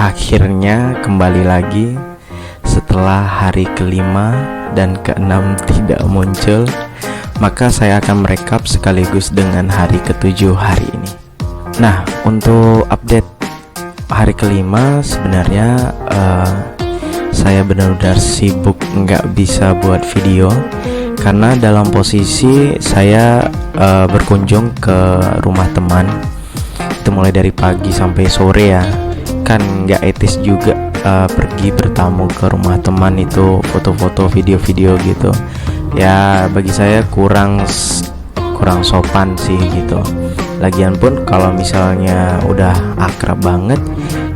Akhirnya kembali lagi setelah hari kelima dan keenam tidak muncul, maka saya akan merekap sekaligus dengan hari ketujuh hari ini. Nah, untuk update hari kelima sebenarnya saya benar-benar sibuk nggak bisa buat video karena dalam posisi saya berkunjung ke rumah teman. Itu mulai dari pagi sampai sore ya, kan nggak etis juga pergi bertamu ke rumah teman itu foto-foto video-video gitu ya. Bagi saya kurang sopan sih gitu. Lagian pun kalau misalnya udah akrab banget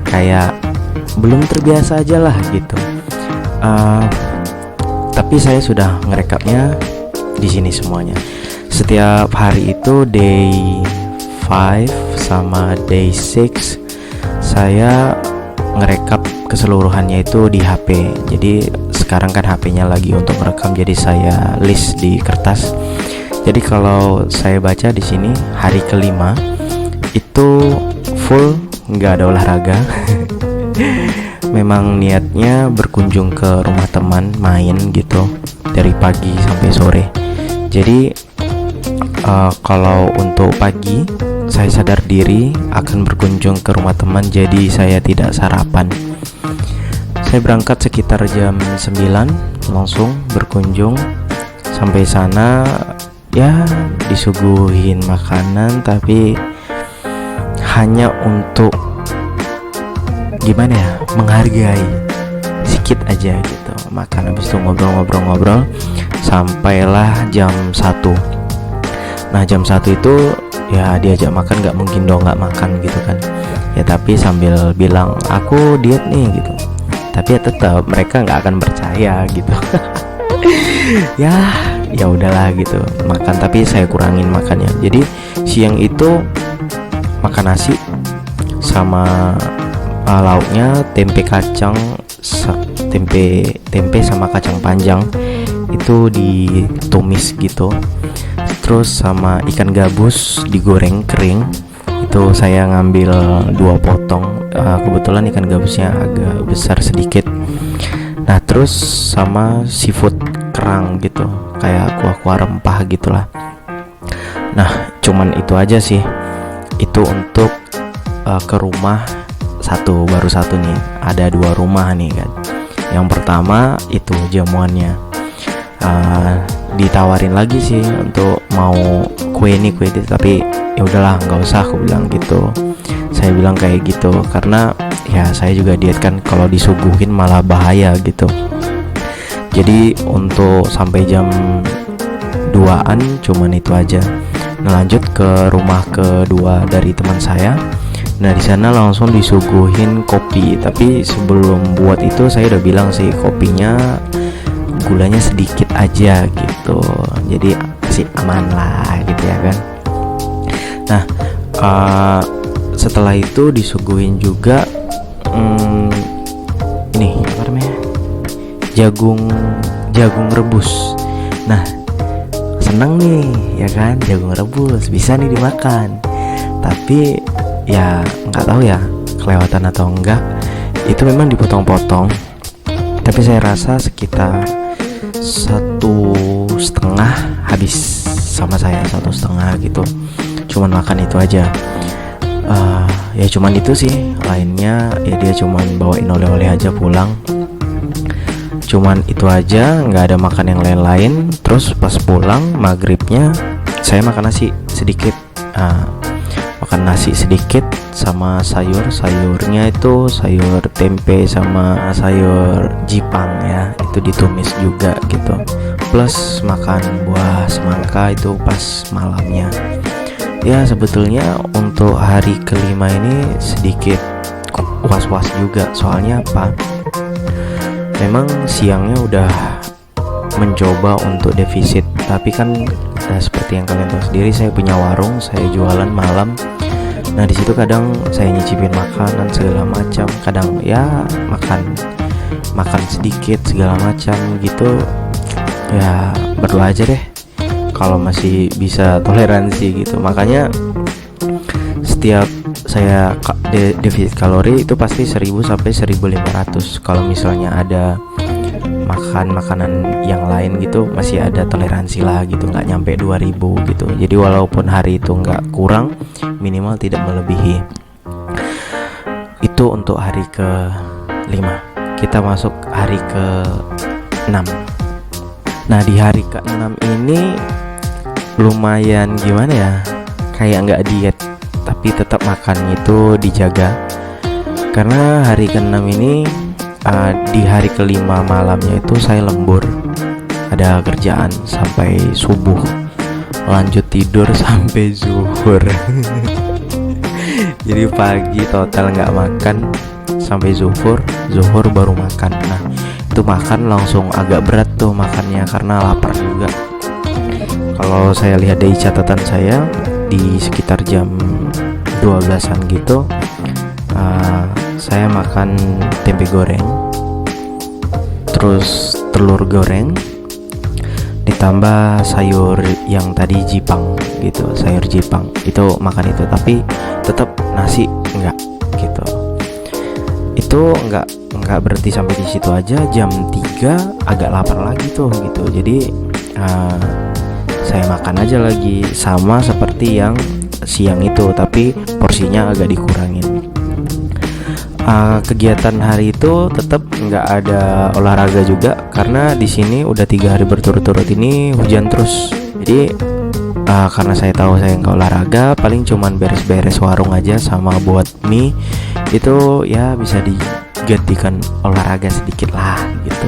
kayak belum terbiasa aja lah gitu. Tapi saya sudah ngerekapnya di sini semuanya. Setiap hari itu day 5 sama day 6 saya ngerekap keseluruhannya itu di HP. Jadi sekarang kan HP-nya lagi untuk merekam, jadi saya list di kertas. Jadi kalau saya baca di sini hari kelima itu full nggak ada olahraga. Memang niatnya berkunjung ke rumah teman main gitu dari pagi sampai sore. Jadi kalau untuk pagi saya sadar diri akan berkunjung ke rumah teman, jadi saya tidak sarapan. Saya berangkat sekitar jam 9 langsung berkunjung. Sampai sana ya disuguhin makanan, tapi hanya untuk gimana ya, menghargai sedikit aja gitu. Makan habis itu ngobrol-ngobrol sampailah jam 1. Nah jam 1 itu ya diajak makan, nggak mungkin dong nggak makan gitu kan ya, tapi sambil bilang aku diet nih gitu, tapi ya tetap mereka nggak akan percaya gitu. ya udahlah gitu, makan tapi saya kurangin makannya. Jadi siang itu makan nasi sama lauknya tempe kacang, tempe sama kacang panjang itu ditumis gitu, terus sama ikan gabus digoreng kering. Itu saya ngambil 2 potong, kebetulan ikan gabusnya agak besar sedikit. Nah terus sama seafood kerang gitu, kayak kuah-kuah rempah gitulah. Nah cuman itu aja sih. Itu untuk ke rumah baru satu nih. Ada 2 rumah nih kan. Yang pertama itu jamuannya ditawarin lagi sih untuk mau kue ini tapi ya udahlah nggak usah, aku bilang gitu. Saya bilang kayak gitu karena ya saya juga diet kan, kalau disuguhin malah bahaya gitu. Jadi untuk sampai jam 2-an cuman itu aja. Nah lanjut ke rumah kedua dari teman saya. Nah di sana langsung disuguhin kopi, tapi sebelum buat itu saya udah bilang sih kopinya gulanya sedikit aja gitu, jadi masih aman lah gitu ya kan. Nah setelah itu disuguhin juga ini apa namanya, jagung rebus. Nah seneng nih ya kan, jagung rebus bisa nih dimakan, tapi ya nggak tahu ya kelewatan atau enggak. Itu memang dipotong-potong, tapi saya rasa sekitar 1,5 habis sama saya, 1,5 gitu. Cuman makan itu aja. Ya cuman itu sih, lainnya ya dia cuman bawain oleh-oleh aja pulang. Cuman itu aja, nggak ada makan yang lain-lain. Terus pas pulang maghribnya saya makan nasi sedikit. Makan nasi sedikit sama sayurnya itu sayur tempe sama sayur jipang ya, itu ditumis juga gitu, plus makan buah semangka itu pas malamnya. Ya sebetulnya untuk hari kelima ini sedikit was-was juga, soalnya apa, memang siangnya udah mencoba untuk defisit, tapi kan seperti yang kalian tahu sendiri, saya punya warung, saya jualan malam. Nah di situ kadang saya nyicipin makanan segala macam, kadang ya makan sedikit segala macam gitu. Ya berdoa aja deh kalau masih bisa toleransi gitu. Makanya setiap saya defisit kalori itu pasti 1000 sampai 1500. Kalau misalnya ada makan makanan yang lain gitu masih ada toleransi lah gitu, nggak nyampe 2000 gitu. Jadi walaupun hari itu nggak kurang, minimal tidak melebihi. Itu untuk hari ke-5. Kita masuk hari ke-6. Nah di hari ke-6 ini lumayan gimana ya, kayak nggak diet tapi tetap makan itu dijaga. Karena hari ke-6 ini di hari ke-5 malamnya itu saya lembur, ada kerjaan sampai subuh, lanjut tidur sampai zuhur. Jadi pagi total nggak makan sampai zuhur baru makan. Nah itu makan langsung agak berat tuh makannya karena lapar juga. Kalau saya lihat dari catatan saya di sekitar jam 12-an gitu, saya makan tempe goreng, terus telur goreng, ditambah sayur yang tadi jipang gitu, sayur jipang itu makan itu, tapi tetap nasi enggak gitu. Itu enggak berhenti sampai di situ aja. Jam 3 agak lapar lagi tuh gitu, jadi saya makan aja lagi sama seperti yang siang itu, tapi porsinya agak dikurangin. Kegiatan hari itu tetap nggak ada olahraga juga karena di sini udah 3 hari berturut-turut ini hujan terus. Jadi karena saya tahu saya nggak olahraga, paling cuman beres-beres warung aja sama buat mie, itu ya bisa digantikan olahraga sedikit lah gitu.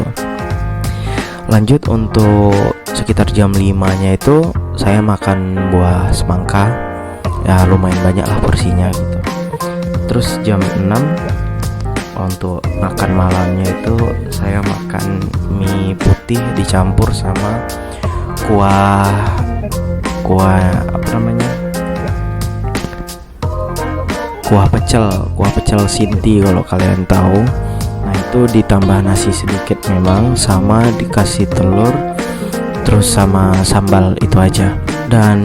Lanjut untuk sekitar jam 5-nya itu saya makan buah semangka, ya lumayan banyak lah porsinya gitu. Terus jam 6 untuk makan malamnya itu saya makan mie putih dicampur sama kuah apa namanya, kuah pecel Sinti kalau kalian tahu. Nah itu ditambah nasi sedikit memang, sama dikasih telur, terus sama sambal, itu aja. Dan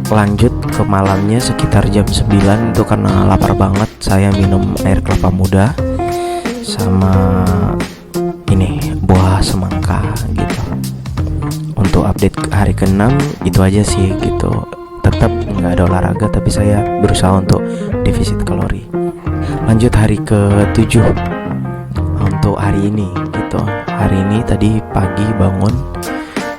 lanjut ke malamnya sekitar jam 9 itu karena lapar banget, saya minum air kelapa muda sama ini buah semangka gitu. Untuk update hari ke-6 itu aja sih gitu. Tetap nggak ada olahraga tapi saya berusaha untuk defisit kalori. Lanjut hari ke-7 untuk hari ini gitu. Hari ini tadi pagi bangun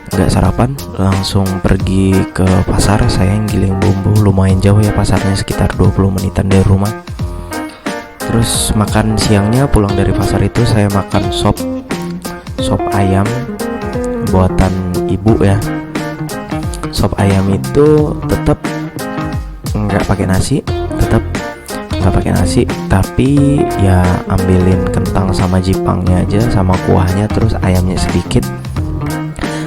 nggak sarapan, langsung pergi ke pasar. Saya yang giling bumbu, lumayan jauh ya pasarnya, sekitar 20 menitan dari rumah. Terus makan siangnya pulang dari pasar itu saya makan sop ayam buatan ibu ya. Sop ayam itu tetap nggak pakai nasi, tapi ya ambilin kentang sama jipangnya aja sama kuahnya, terus ayamnya sedikit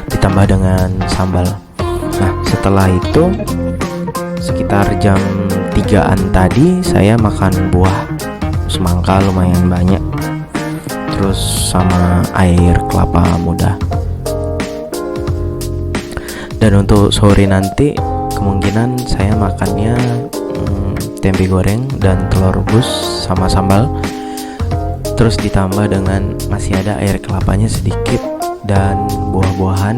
ditambah dengan sambal. Nah setelah itu sekitar jam 3-an tadi saya makan buah semangka lumayan banyak, terus sama air kelapa muda. Dan untuk sore nanti kemungkinan saya makannya tempe goreng dan telur rebus sama sambal, terus ditambah dengan masih ada air kelapanya sedikit. Dan buah-buahan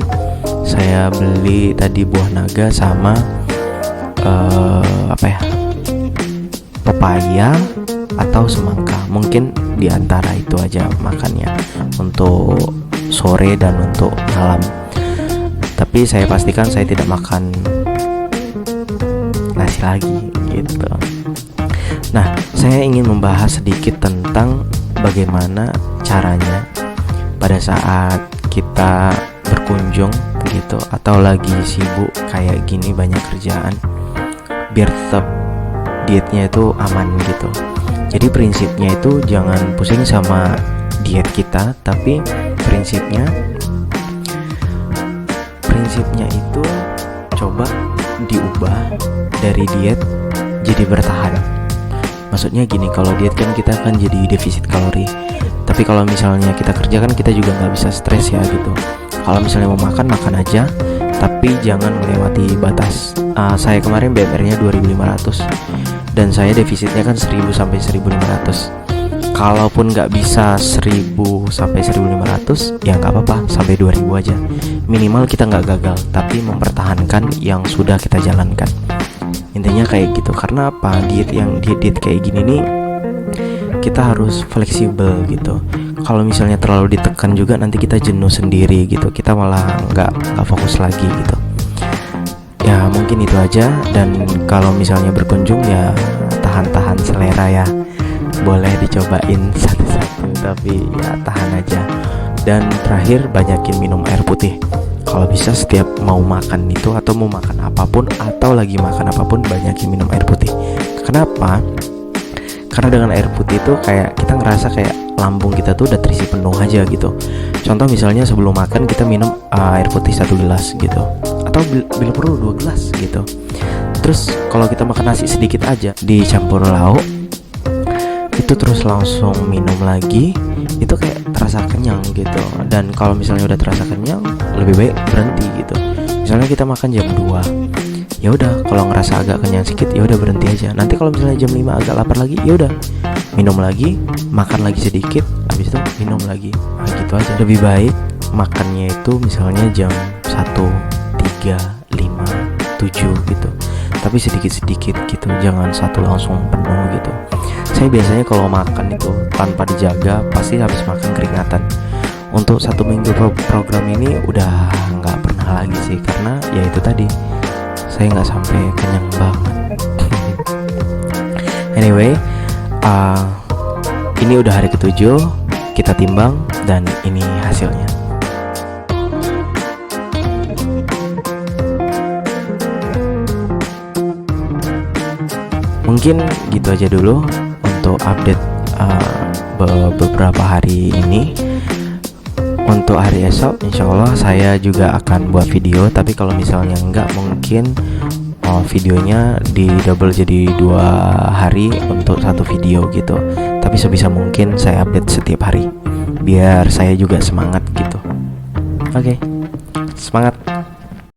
saya beli tadi buah naga sama pepaya atau semangka, mungkin diantara itu aja makannya untuk sore dan untuk malam. Tapi saya pastikan saya tidak makan nasi lagi gitu. Nah saya ingin membahas sedikit tentang bagaimana caranya pada saat kita berkunjung gitu atau lagi sibuk kayak gini banyak kerjaan, biar tetap dietnya itu aman gitu. Jadi prinsipnya itu jangan pusing sama diet kita, tapi prinsipnya itu coba diubah dari diet jadi bertahan. Maksudnya gini, kalau diet kan kita akan jadi defisit kalori, tapi kalau misalnya kita kerja kan kita juga nggak bisa stres ya gitu. Kalau misalnya mau makan, makan aja, tapi jangan melewati batas. saya kemarin BMR-nya 2500 dan saya defisitnya kan 1000 sampai 1500. Kalaupun nggak bisa 1000 sampai 1500 ya nggak apa-apa, sampai 2000 aja. Minimal kita nggak gagal, tapi mempertahankan yang sudah kita jalankan. Intinya kayak gitu. Karena apa? Diet kayak gini nih kita harus fleksibel gitu. Kalau misalnya terlalu ditekan juga nanti kita jenuh sendiri gitu. Kita malah nggak fokus lagi gitu. Ya mungkin itu aja. Dan kalau misalnya berkunjung ya tahan-tahan selera ya. Boleh dicobain satu-satu, tapi ya tahan aja. Dan terakhir, banyakin minum air putih. Kalau bisa setiap mau makan itu atau mau makan apapun atau lagi makan apapun, banyakin minum air putih. Kenapa? Karena dengan air putih itu kayak kita ngerasa kayak lambung kita tuh udah terisi penuh aja gitu. Contoh misalnya sebelum makan kita minum air putih 1 gelas gitu, atau bila perlu 2 gelas gitu. Terus kalau kita makan nasi sedikit aja dicampur lauk, itu terus langsung minum lagi, itu kayak terasa kenyang gitu. Dan kalau misalnya udah terasa kenyang, lebih baik berhenti gitu. Misalnya kita makan jam 2, ya udah kalau ngerasa agak kenyang sedikit, ya udah berhenti aja. Nanti kalau misalnya jam 5 agak lapar lagi, ya udah minum lagi, makan lagi sedikit, habis itu minum lagi. Nah, gitu aja. Lebih baik makannya itu misalnya jam 1, 3, 5, 7 gitu. Tapi sedikit-sedikit gitu, jangan satu langsung penuh gitu. Saya biasanya kalau makan itu tanpa dijaga pasti habis makan keringatan. Untuk 1 minggu program ini udah nggak pernah lagi sih, karena ya itu tadi, saya nggak sampai kenyang banget. Anyway, ini udah hari ke-7 kita timbang dan ini hasilnya. Mungkin gitu aja dulu untuk update beberapa hari ini. Untuk hari esok insya Allah saya juga akan buat video, tapi kalau misalnya enggak, mungkin videonya di double jadi 2 hari untuk 1 video gitu. Tapi sebisa mungkin saya update setiap hari biar saya juga semangat gitu. Oke, semangat.